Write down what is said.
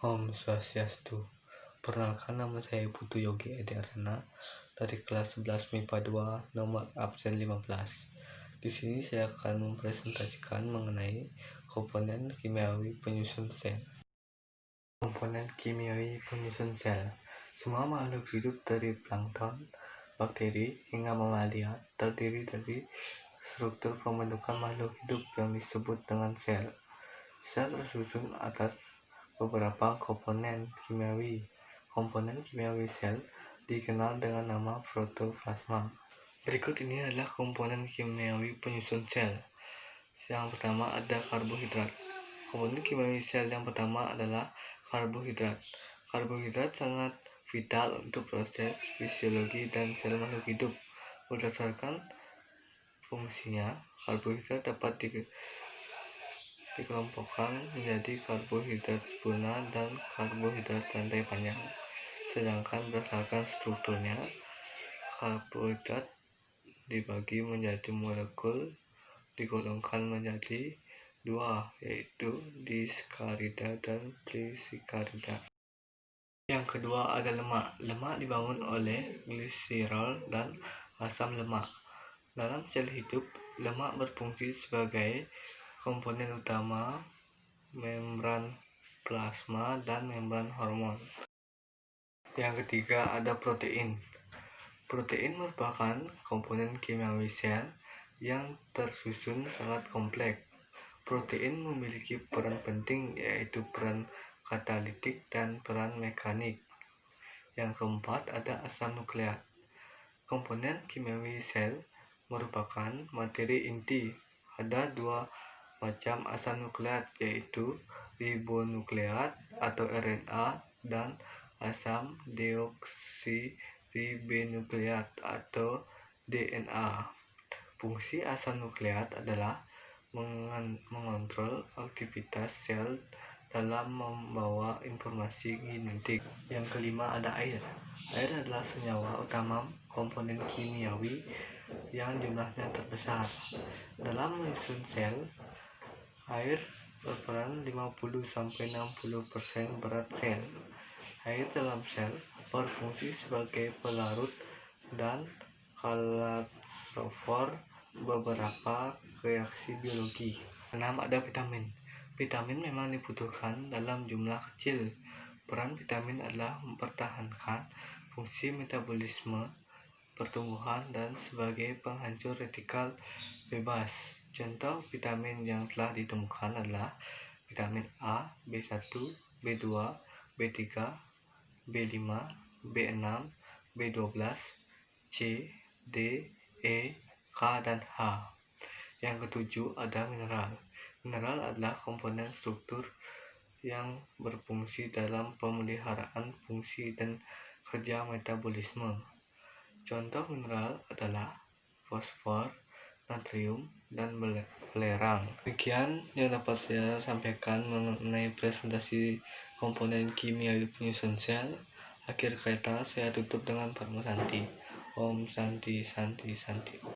Om Swastiastu. Perkenalkan, nama saya Putu Yogi Edi Ardana dari kelas 11 MIPA 2 nomor absen 15. Di sini saya akan mempresentasikan mengenai komponen kimiawi penyusun sel. Komponen kimiawi penyusun sel. Semua makhluk hidup dari plankton, bakteri, hingga mamalia terdiri dari struktur pembentukan makhluk hidup yang disebut dengan sel. Sel tersusun atas beberapa komponen kimiawi. Komponen kimiawi sel dikenal dengan nama protoplasma. Berikut ini adalah komponen kimiawi penyusun sel. Yang pertama ada karbohidrat. Komponen kimiawi sel yang pertama adalah karbohidrat. Karbohidrat sangat vital untuk proses fisiologi dan sel makhluk hidup. Berdasarkan fungsinya, karbohidrat dapat dikelompokkan menjadi karbohidrat sempurna dan karbohidrat rantai panjang. Sedangkan berdasarkan strukturnya, karbohidrat dibagi menjadi molekul digolongkan menjadi dua, yaitu diskarida dan trisakarida. Yang kedua ada lemak. Lemak dibangun oleh gliserol dan asam lemak. Dalam sel hidup, lemak berfungsi sebagai komponen utama membran plasma dan membran hormon. Yang ketiga ada protein. Protein merupakan komponen kimiawi sel yang tersusun sangat kompleks. Protein memiliki peran penting, yaitu peran katalitik dan peran mekanik. Yang keempat ada asam nukleat. Komponen kimiawi sel merupakan materi inti. Ada dua macam asam nukleat, yaitu ribonukleat atau RNA dan asam deoksiribonukleat atau DNA. Fungsi asam nukleat adalah mengontrol aktivitas sel dalam membawa informasi genetik. Yang kelima ada air. Air adalah senyawa utama komponen kimiawi yang jumlahnya terbesar. Dalam menyusun sel, air berperan 50-60% berat sel. Air dalam sel berfungsi sebagai pelarut dan katalisator beberapa reaksi biologi. 6. Ada vitamin. Vitamin memang dibutuhkan dalam jumlah kecil. Peran vitamin adalah mempertahankan fungsi metabolisme, pertumbuhan, dan sebagai penghancur radikal bebas. Contoh vitamin yang telah ditemukan adalah vitamin A, B1, B2, B3, B5, B6, B12, C, D, E, K, dan H. Yang ketujuh ada mineral. Mineral adalah komponen struktur yang berfungsi dalam pemeliharaan fungsi dan kerja metabolisme. Contoh mineral adalah fosfor, natrium, dan belerang. Demikian yang dapat saya sampaikan mengenai presentasi komponen kimiawi penyusun sel. Akhir kata saya tutup dengan Padma Santi. Om Santi Santi Santi.